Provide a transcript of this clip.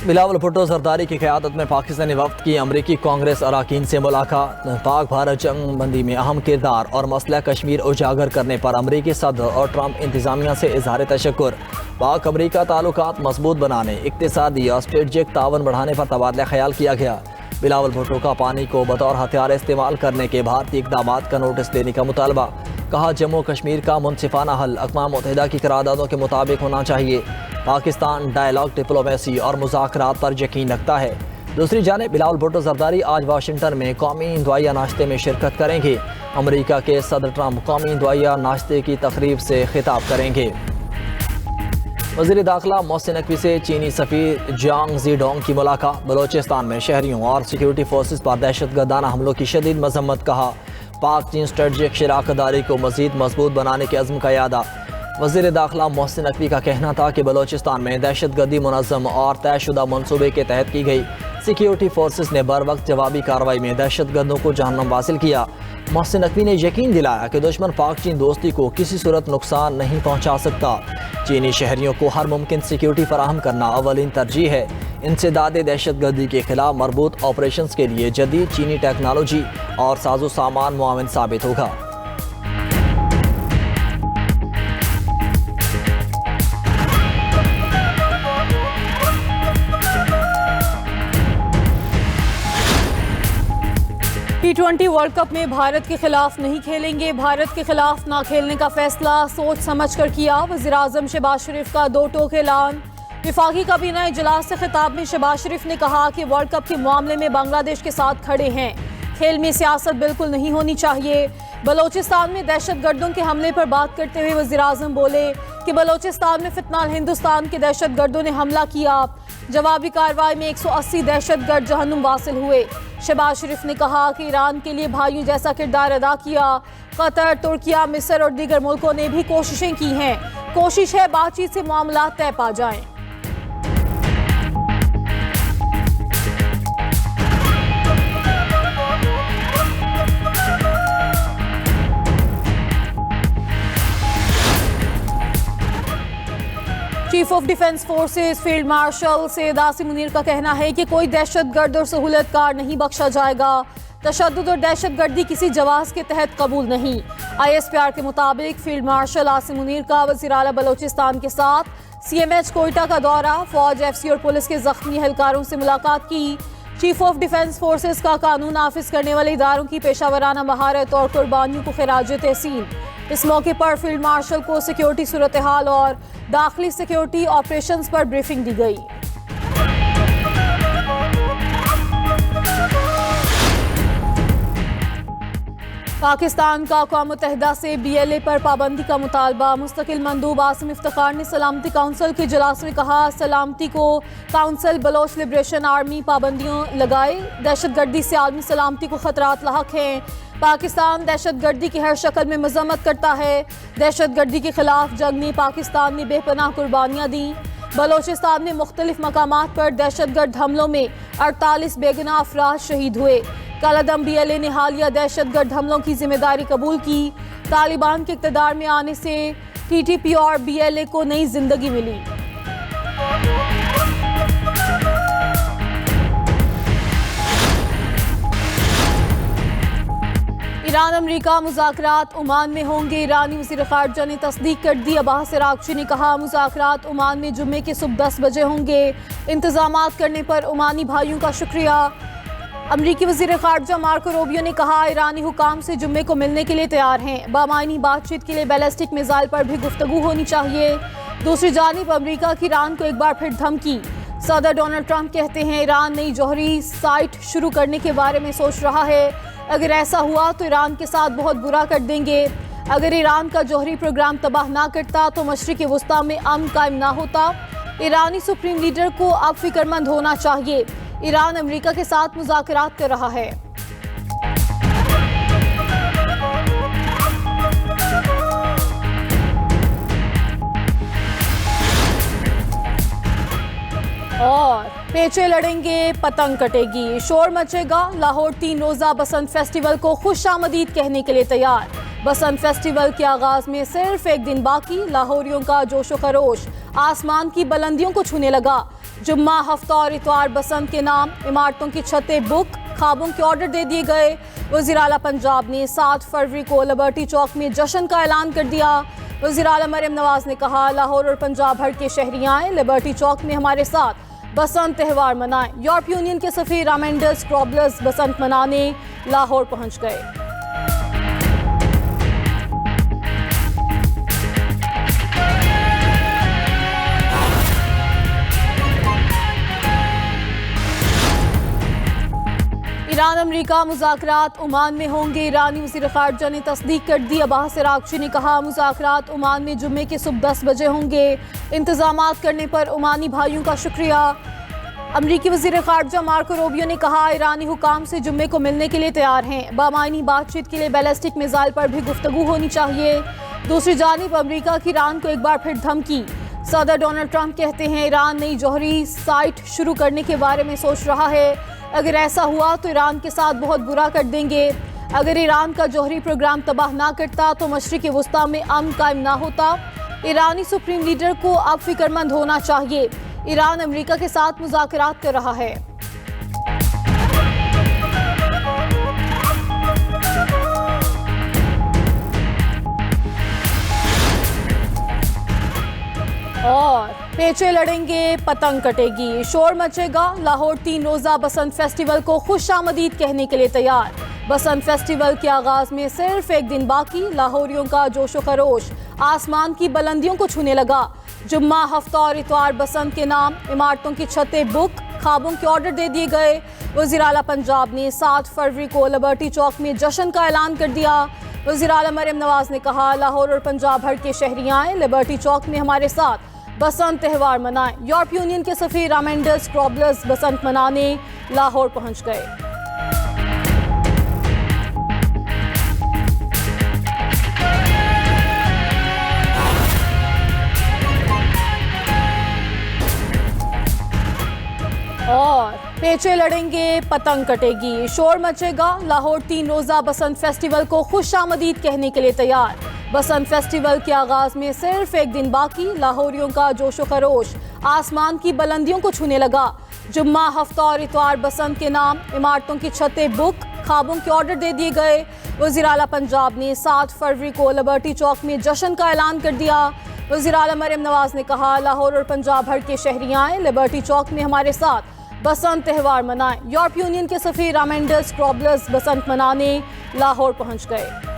बिलावल भुट्टो जरदारी की क़यादत में पाकिस्तानी वफ़द की अमरीकी कांग्रेस अरकान से मुलाकात। पाक भारत जंग बंदी में अहम किरदार और मसला कश्मीर उजागर करने पर अमरीकी सदर और ट्रंप इंतजामिया से इजहार तशक्कुर। पाक अमरीका ताल्लुकात मजबूत बनाने, इक़्तिसादी और स्ट्रेटजिक तावन बढ़ाने पर तबादला ख्याल किया गया। बिलावल भुट्टो का पानी को बतौर हथियार इस्तेमाल करने के भारतीय इक़दाम का नोटिस देने का मुतालबा। कहा, जम्मू कश्मीर का मुनसिफाना हल अक़वाम मुत्तहिदा की करारदादों के मुताबिक होना चाहिए। पाकिस्तान डायलॉग, डिप्लोमेसी और मुज़ाकरात पर यकीन रखता है। दूसरी जानिब बिलावल भुट्टो जरदारी आज वाशिंगटन में कौमी इंदवाइया नाश्ते में शिरकत करेंगे। अमरीका के सदर ट्रंप कौमी इंदवाइया नाश्ते की तकरीब से खिताब करेंगे। वज़ीर दाखिला मोहसिन नकवी से चीनी सफ़ीर जांग ज़ीडोंग की मुलाकात। बलोचिस्तान में शहरियों और सिक्योरिटी फोर्सेस पर दहशतगर्दाना हमलों की शदीद मजम्मत। कहा, पाक चीन स्ट्रेटजिक शराकतदारी को मज़ीद मजबूत बनाने के अज़्म का यादा। वज़ीर दाखिला मोहसिन नकवी का कहना था कि बलोचिस्तान में दहशतगर्दी मुनज़्ज़म और तयशुदा मनसूबे के तहत की गई। सिक्योरिटी फोर्सेस ने बर वक्त जवाबी कार्रवाई में दहशतगर्दों को जहन्नम वासिल किया। मोहसिन नकवी ने यकीन दिलाया कि दुश्मन पाक चीन दोस्ती को किसी सूरत नुकसान नहीं पहुँचा सकता। चीनी शहरियों को हर मुमकिन सिक्योरिटी फराहम करना अवलिन तरजीह है। इंसदाद दहशतगर्दी के खिलाफ मरबूत ऑपरेशन के लिए जदीद चीनी टेक्नोलॉजी और साजो सामान मुआविन साबित होगा। T20 वर्ल्ड कप में भारत के खिलाफ नहीं खेलेंगे। भारत के खिलाफ ना खेलने का फैसला सोच समझ कर किया। वज़ीर आज़म शहबाज शरीफ का दो टोक ऐलान। विफाकी काबीना इजलास से खिताब में शहबाज शरीफ ने कहा कि वर्ल्ड कप के मामले में बांग्लादेश के साथ खड़े हैं। खेल में सियासत बिल्कुल नहीं होनी चाहिए। बलोचिस्तान में दहशतगर्दों के हमले पर बात करते हुए वज़ीर आज़म बोले कि बलोचिस्तान में फितनाल हिंदुस्तान के दहशतगर्दों ने हमला किया। जवाबी कार्रवाई में 180 दहशतगर्द जहन्नुम वासिल हुए। शहबाज शरीफ ने कहा कि ईरान के लिए भाइयों जैसा किरदार अदा किया। कतर, तुर्किया, मिस्र और दीगर मुल्कों ने भी कोशिशें की हैं। कोशिश है बातचीत से मामला तय पा जाएं। Chief of defence forces field marshal Syed Asim Munir का कहना है कि कोई दहशतगर्द और सहूलतकार नहीं बख्शा जाएगा। तशद्दुद और दहशतगर्दी किसी जवाज़ के तहत कबूल नहीं। ISPR के मुताबिक फील्ड मार्शल आसिम मुनीर का वज़ीर आला बलोचिस्तान के साथ CMH कोयटा का दौरा, फौज, FC और पुलिस के जख्मी एहलकारों से मुलाकात की। चीफ ऑफ डिफेंस फोर्सेस का कानून नाफिज करने वाले इदारों की पेशावराना महारत और कुर्बानियों को खिराज तहसीन। इस मौके पर फील्ड मार्शल को सिक्योरिटी सूरत हाल और दाखिली सिक्योरिटी ऑपरेशंस पर ब्रीफिंग दी गई। पाकिस्तान का अक़वाम मुत्तहिदा से BLA पर पाबंदी का मुतालबा। मुस्तकिल मंदूब आसिम इफ्तिखार ने सलामती काउंसिल के इजलास में कहा, सलामती को काउंसिल बलोच लिबरेशन आर्मी पाबंदियों लगाए। दहशतगर्दी से आलमी सलामती को खतरात लाहक हैं। पाकिस्तान दहशतगर्दी की हर शक्ल में मजम्मत करता है। दहशतगर्दी के खिलाफ जंग में पाकिस्तान ने बेपनाह कुर्बानियाँ दी। बलोचिस्तान में मुख्तलिफ मकामात पर दहशतगर्द हमलों में 48 बेगुनाह अफराद शहीद हुए। कालादम BLA ने हालिया दहशतगर्द हमलों की जिम्मेदारी कबूल की। तालिबान के इक़्तिदार में आने से TTP और BLA को नई जिंदगी मिली। ईरान अमरीका मुज़ाकरात ओमान में होंगे। ईरानी वज़ीर ख़ारिजा ने तस्दीक कर दी। अब्बास अराग़ची ने कहा, मुज़ाकरात ओमान में जुम्मे के सुबह 10 बजे होंगे। इंतज़ामात करने पर ओमानी भाइयों का शुक्रिया। अमरीकी वज़ीर ख़ारिजा मार्को रूबियो ने कहा, ईरानी हुकाम से जुम्मे को मिलने के लिए तैयार हैं। बामायनी बातचीत के लिए बैलिस्टिक मिसाइल पर भी गुफ्तगू होनी चाहिए। दूसरी जानिब अमरीका की ईरान को एक बार फिर धमकी। सदर डोनाल्ड ट्रंप कहते हैं, ईरान नई जौहरी साइट शुरू करने के बारे में सोच रहा है। अगर ऐसा हुआ तो ईरान के साथ बहुत बुरा कर देंगे। अगर ईरान का जौहरी प्रोग्राम तबाह ना करता तो मशरिक़ वस्ता में अमन कायम ना होता। ईरानी सुप्रीम लीडर को अब फिक्रमंद होना चाहिए। ईरान अमेरिका के साथ मुज़ाकरात कर रहा है। और पेचे लड़ेंगे, पतंग कटेगी, शोर मचेगा। लाहौर 3 रोज़ा बसंत फेस्टिवल को खुशामदीद कहने के लिए तैयार। बसंत फेस्टिवल के आगाज में सिर्फ एक दिन बाकी। लाहौरियों का जोशो खरोश आसमान की बुलंदियों को छूने लगा। जुम्मा, हफ्ता और इतवार बसंत के नाम इमारतों की छतें बुक, ख्वाबों के ऑर्डर दे दिए गए। वज़ीर आला पंजाब ने 7 फरवरी को लिबर्टी चौक में जश्न का ऐलान कर दिया। वज़ीर आला मरियम नवाज ने कहा, लाहौर और पंजाब भर के शहरी आए, लिबर्टी चौक में हमारे साथ बसंत त्यौहार मनाएं। यूरोपीय यूनियन के सफीर रामेंडस ट्रॉबलर्स बसंत मनाने लाहौर पहुंच गए। ईरान अमरीका मुज़ाकरात ओमान में होंगे। ईरानी वज़ीर ख़ारजा ने तस्दीक कर दी। अब्बास अराग़ची ने कहा, मुज़ाकरात ओमान में जुम्मे की सुबह 10 बजे होंगे। इंतज़ामात करने पर ओमानी भाइयों का शुक्रिया। अमरीकी वज़ीर ख़ारजा मार्को रूबियो ने कहा, ईरानी हुकाम से जुम्मे को मिलने के लिए तैयार हैं। बामायनी बातचीत के लिए बैलिस्टिक मिसाइल पर भी गुफ्तगू होनी चाहिए। दूसरी जानिब अमरीका की ईरान को एक बार फिर धमकी। सदर डोनाल्ड ट्रंप कहते हैं, ईरान नई जौहरी साइट शुरू करने के बारे में सोच रहा है। अगर ऐसा हुआ तो ईरान के साथ बहुत बुरा कर देंगे। अगर ईरान का जौहरी प्रोग्राम तबाह ना करता तो मशरिक़ वस्ता में अमन कायम ना होता। ईरानी सुप्रीम लीडर को अब फिक्रमंद होना चाहिए। ईरान अमेरिका के साथ मुज़ाकरात कर रहा है। और पेचे लड़ेंगे, पतंग कटेगी, शोर मचेगा। लाहौर 3 रोज़ा बसंत फेस्टिवल को खुशामदीद कहने के लिए तैयार। बसंत फेस्टिवल के आगाज में सिर्फ एक दिन बाकी। लाहौरियों का जोशो खरोश आसमान की बुलंदियों को छूने लगा। जुम्मा, हफ्ता और इतवार बसंत के नाम इमारतों की छतें बुक, ख्वाबों के ऑर्डर दे दिए गए। वज़ीर आला पंजाब ने 7 फरवरी को लिबर्टी चौक में जश्न का ऐलान कर दिया। वज़ीर आला मरियम नवाज ने कहा, लाहौर और पंजाब भर के शहरी आए, लिबर्टी चौक में हमारे साथ बसंत त्यौहार मनाएं। यूरोपीय यूनियन के सफीर रामेंडस ट्रॉबलर्स बसंत मनाने लाहौर पहुंच गए। और पेचे लड़ेंगे, पतंग कटेगी, शोर मचेगा। लाहौर 3 रोज़ा बसंत फेस्टिवल को खुशामदीद कहने के लिए तैयार। बसंत फेस्टिवल के आगाज में सिर्फ एक दिन बाकी। लाहौरियों का जोशो खरोश आसमान की बुलंदियों को छूने लगा। जुम्मा, हफ्ता और इतवार बसंत के नाम इमारतों की छतें बुक, ख्वाबों के ऑर्डर दे दिए गए। वज़ीर आला पंजाब ने 7 फरवरी को लिबर्टी चौक में जश्न का ऐलान कर दिया। वज़ीर आला मरियम नवाज ने कहा, लाहौर और पंजाब भर के शहरी आए, लिबर्टी चौक में हमारे साथ बसंत त्यौहार मनाएं। यूरोपीय यूनियन के सफीर रामेंडस ट्रॉबलर्स बसंत मनाने लाहौर पहुंच गए।